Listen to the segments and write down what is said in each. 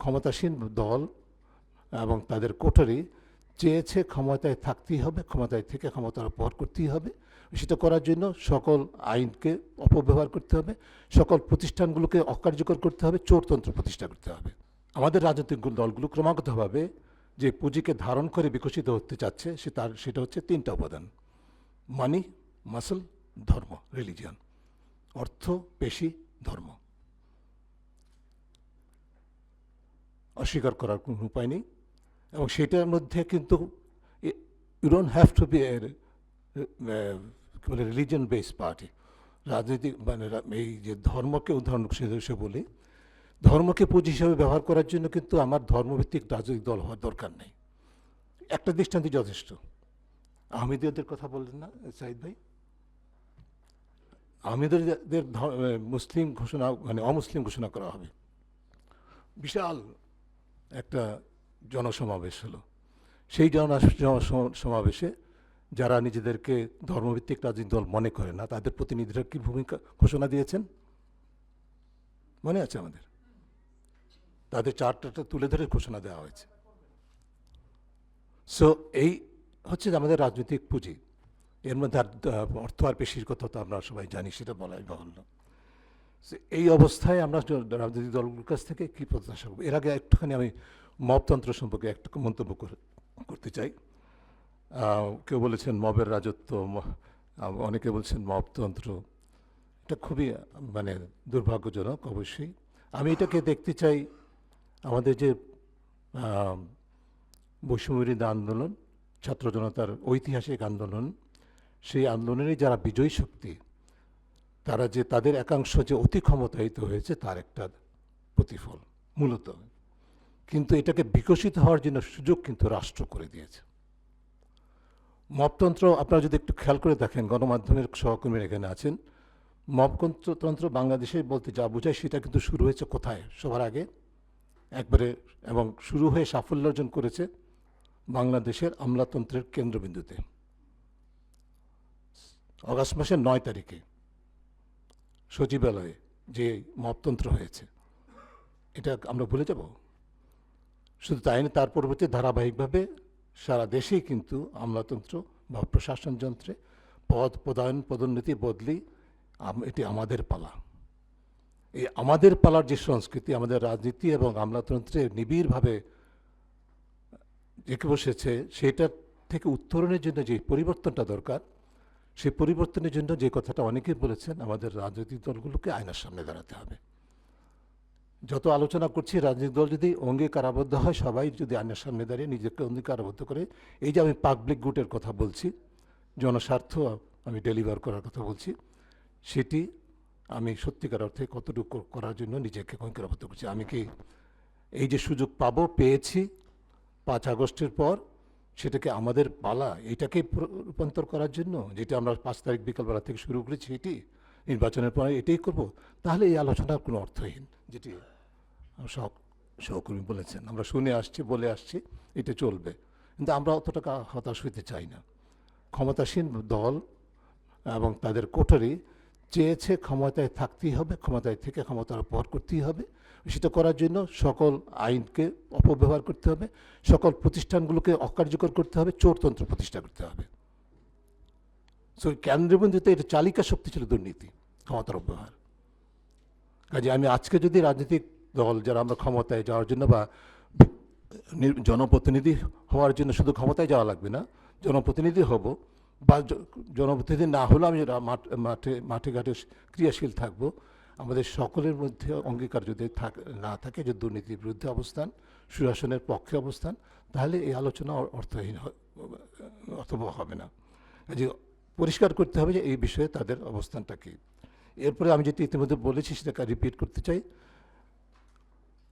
ক্ষমতাসীন দল এবং তাদের কোটরি চেয়েছে ক্ষমতায় থাকতেই হবে, ক্ষমতায় থেকে ক্ষমতার অপহার করতেই হবে। সেটা করার জন্য সকল আইনকে অপব্যবহার করতে হবে, সকল প্রতিষ্ঠানগুলোকে অকার্যকর করতে হবে, চোরতন্ত্র প্রতিষ্ঠা করতে হবে। আমাদের রাজনৈতিক দলগুলো ক্রমাগতভাবে যে পুঁজিকে ধারণ করে বিকশিত হতে চাচ্ছে সেটা হচ্ছে তিনটা উপাদান: মানি, মাসল, ধর্ম, রিলিজিয়ন। অর্থ, পেশি, ধর্ম। অস্বীকার করার কোনো উপায় নেই। এবং সেটার মধ্যে কিন্তু you don't have to be religion based party. রাজনৈতিক এই যে ধর্মকে উদাহরণ হিসেবে বলি, ধর্মকে পুঁজি হিসাবে ব্যবহার করার জন্য কিন্তু আমার ধর্মভিত্তিক রাজনৈতিক দল হওয়ার দরকার নেই। একটা দৃষ্টান্তই যথেষ্ট। আহমেদীয়দের কথা বললেন না সাইদ ভাই? আহমেদীয়দের মুসলিম ঘোষণা অমুসলিম ঘোষণা করা হবে, বিশাল একটা জনসমাবেশ হলো। সেই জনসমাবেশে যারা নিজেদেরকে ধর্মভিত্তিক রাজনৈতিক দল মনে করে না, তাদের প্রতিনিধিরা কি ভূমিকা ঘোষণা দিয়েছেন মনে আছে আমাদের? তাদের চার্টারটা তুলে ধরে ঘোষণা দেওয়া হয়েছে। সো এই হচ্ছে আমাদের রাজনৈতিক পুঁজি। এর মধ্যে অর্থ আর পেশির কথা তো আমরা সবাই জানি, সেটা বলাই বাহুল্য। এই অবস্থায় আমরা রাজনৈতিক দলগুলোর কাছ থেকে কী প্রত্যাশা করব? এর আগে একটুখানি আমি মবতন্ত্র সম্পর্কে একটা মন্তব্য করতে চাই। কেউ বলেছেন মবের রাজত্ব, অনেকে বলছেন মবতন্ত্র। এটা খুবই দুর্ভাগ্যজনক। অবশ্যই আমি এটাকে দেখতে চাই আমাদের যে বৈষম্যবিরোধী আন্দোলন, ছাত্র জনতার ঐতিহাসিক আন্দোলন, সেই আন্দোলনে যারা বিজয়ী শক্তি, তারা যে তাদের একাংশ যে অতি ক্ষমতায়িত হয়েছে তার একটা প্রতিফল মূলত। কিন্তু এটাকে বিকশিত হওয়ার জন্য সুযোগ কিন্তু রাষ্ট্র করে দিয়েছে। মবতন্ত্র আপনারা যদি একটু খেয়াল করে দেখেন, গণমাধ্যমের সহকর্মীরা এখানে আছেন, মবতন্ত্র বাংলাদেশে বলতে যা বোঝায় সেটা কিন্তু শুরু হয়েছে কোথায়? সবার আগে একবারে, এবং শুরু হয়ে সাফল্য অর্জন করেছে বাংলাদেশের আমলাতন্ত্রের কেন্দ্রবিন্দুতে অগাস্ট মাসের 9 তারিখে সচিবালয়ে যে মবতন্ত্র হয়েছে। এটা আমরা ভুলে যাব? শুধু তাই না, তার পরবর্তী ধারাবাহিকভাবে সারা দেশেই কিন্তু আমলাতন্ত্র বা প্রশাসন যন্ত্রে পদোন্নতি বদলি, এটি আমাদের পালা। এই আমাদের পালার যে সংস্কৃতি আমাদের রাজনীতি এবং আমলাতন্ত্রে নিবিড়ভাবে জেঁকে বসেছে, সেটার থেকে উত্তরণের জন্য যে পরিবর্তনটা দরকার, সেই পরিবর্তনের জন্য যে কথাটা অনেকেই বলেছেন, আমাদের রাজনৈতিক দলগুলোকে আয়নার সামনে দাঁড়াতে হবে। যত আলোচনা করছি, রাজনৈতিক দল যদি অঙ্গীকারাবদ্ধ হয়, সবাই যদি আয়নার সামনে দাঁড়িয়ে নিজেকে অঙ্গীকারাবদ্ধ করে, এই যে আমি পাবলিক গুডের কথা বলছি, জনস্বার্থ আমি ডেলিভার করার কথা বলছি, সেটি আমি সত্যিকার অর্থে কতটুকু করার জন্য নিজেকে অঙ্গীকারাবদ্ধ করছি। আমি কি এই যে সুযোগ পেয়েছি 5 আগস্টের পর, সেটাকে আমাদের পালা এইটাকে রূপান্তর করার জন্য, যেটা আমরা 5 তারিখ বিকালবেলা থেকে শুরু করেছি, এটি নির্বাচনের পরে এটাই করব, তাহলে এই আলোচনার কোনো অর্থহীন। যেটি সহকর্মী বলেছেন, আমরা শুনে আসছি, বলে আসছি, এটা চলবে, কিন্তু আমরা অতটা হতাশ হইতে চাই না। ক্ষমতাসীন দল এবং তাদের কোটরি চেয়েছে ক্ষমতায় থাকতেই হবে, ক্ষমতায় থেকে ক্ষমতার অপহার করতেই হবে। সেটা করার জন্য সকল আইনকে অপব্যবহার করতে হবে, সকল প্রতিষ্ঠানগুলোকে অকার্যকর করতে হবে, চোরতন্ত্র প্রতিষ্ঠা করতে হবে। সো কেন্দ্রবিন্দুতে এটা চালিকা শক্তি ছিল দুর্নীতি, ক্ষমতার অপব্যবহার। কাজে আমি আজকে যদি রাজনৈতিক দল যারা আমরা ক্ষমতায় যাওয়ার জন্য বা জনপ্রতিনিধি হওয়ার জন্য, শুধু ক্ষমতায় যাওয়া লাগবে না, জনপ্রতিনিধি হব, বা জনপ্রতিনিধি না হলেও আমি মাঠে ঘাটে ক্রিয়াশীল থাকব, আমাদের সকলের মধ্যে অঙ্গীকার যদি না থাকে যে দুর্নীতির বিরুদ্ধে অবস্থান, সুশাসনের পক্ষে অবস্থান, তাহলে এই আলোচনা অর্থহীন অথবা হবে না। যে পরিষ্কার করতে হবে যে এই বিষয়ে তাদের অবস্থানটা কী। এরপরে আমি যেটি ইতিমধ্যে বলেছি সেটাকে রিপিট করতে চাই।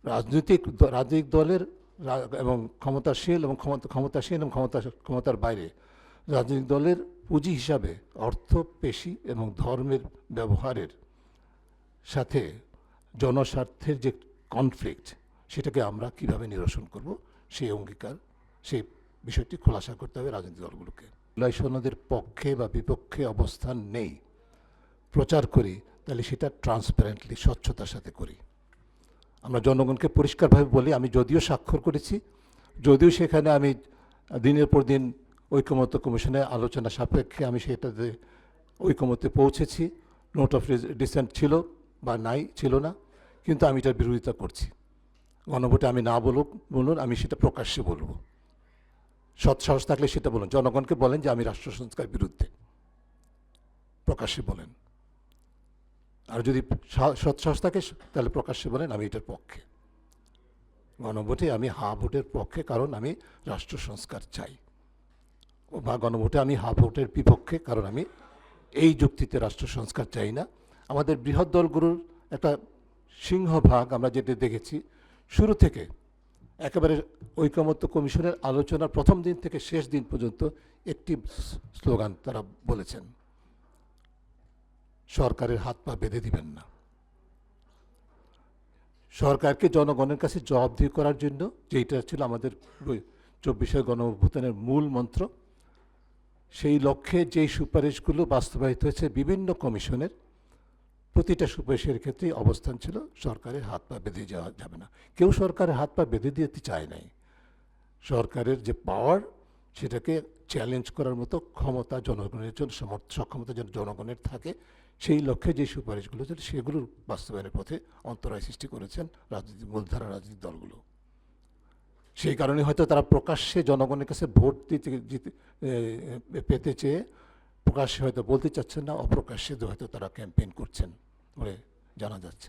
রাজনৈতিক দলের এবং ক্ষমতাশীল এবং ক্ষমতার বাইরে রাজনৈতিক দলের পুঁজি হিসাবে অর্থ, পেশি এবং ধর্মের ব্যবহারের সাথে জনস্বার্থের যে কনফ্লিক্ট, সেটাকে আমরা কিভাবে নিরসন করব, সেই অঙ্গীকার, সেই বিষয়টি খোলাসা করতে হবে রাজনৈতিক দলগুলোকে। জুলাই সনদের পক্ষে বা বিপক্ষে অবস্থান নেই প্রচার করি, তাহলে সেটা ট্রান্সপারেন্টলি, স্বচ্ছতার সাথে করি। আমরা জনগণকে পরিষ্কারভাবে বলি, আমি যদিও স্বাক্ষর করেছি, যদিও সেখানে আমি দিনের পর দিন ঐকমত্য কমিশনের আলোচনা সাপেক্ষে আমি সেটাতে ঐকমত্যে পৌঁছেছি, নোট অফ ডিসেন্ট ছিল বা নাই ছিল না, কিন্তু আমি এটার বিরোধিতা করছি। গণভোটে আমি না বলুন, আমি সেটা প্রকাশ্যে বলবো। সৎসাহস থাকলে সেটা বলুন, জনগণকে বলেন যে আমি রাষ্ট্র সংস্কার বিরুদ্ধে, প্রকাশ্যে বলেন। আর যদি সৎসাহস থাকে তাহলে প্রকাশ্যে বলেন আমি এটার পক্ষে। গণভোটে আমি হা ভোটের পক্ষে, কারণ আমি রাষ্ট্র সংস্কার চাই। বা গণভোটে আমি হা ভোটের বিপক্ষে, কারণ আমি এই যুক্তিতে রাষ্ট্র সংস্কার চাই না। আমাদের বৃহৎ দলগুলোর একটা সিংহভাগ আমরা যেটা দেখেছি শুরু থেকে একেবারে ঐকমত্য কমিশনের আলোচনার প্রথম দিন থেকে শেষ দিন পর্যন্ত একটি স্লোগান তারা বলেছেন, সরকারের হাত পা বেঁধে দিবেন না। সরকারকে জনগণের কাছে জবাবদিহি করার জন্য, যেটা ছিল আমাদের 24 গণঅভ্যুত্থানের মূল মন্ত্র, সেই লক্ষ্যে যেই সুপারিশগুলো বাস্তবায়িত হয়েছে বিভিন্ন কমিশনের, প্রতিটা সুপারিশের ক্ষেত্রেই অবস্থান ছিল সরকারের হাত পা বেঁধে যাওয়া যাবে না। কেউ সরকারের হাত পা বেঁধে দিতে চায় নাই। সরকারের যে পাওয়ার, সেটাকে চ্যালেঞ্জ করার মতো ক্ষমতা জনগণের জন্য, সক্ষমতা যেন জনগণের থাকে, সেই লক্ষ্যে যে সুপারিশগুলো ছিল সেগুলোর বাস্তবায়নের পথে অন্তরায় সৃষ্টি করেছেন মূলধারা রাজনৈতিক দলগুলো। সেই কারণে হয়তো তারা প্রকাশ্যে জনগণের কাছে ভোট পেতে চেয়ে প্রকাশ্যে হয়তো বলতে চাচ্ছেন না, অপ্রকাশ্যে হয়তো তারা ক্যাম্পেইন করছেন বলে জানা যাচ্ছে।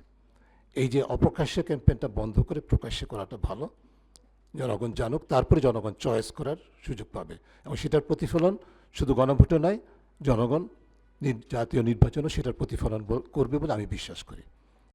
এই যে অপ্রকাশ্যে ক্যাম্পেইনটা বন্ধ করে প্রকাশ্যে করাটা ভালো। জনগণ জানুক, তারপরে জনগণ চয়েস করার সুযোগ পাবে, এবং সেটার প্রতিফলন শুধু গণভোটে নয়, জনগণ জাতীয় নির্বাচনও সেটার প্রতিফলন করবে বলে আমি বিশ্বাস করি।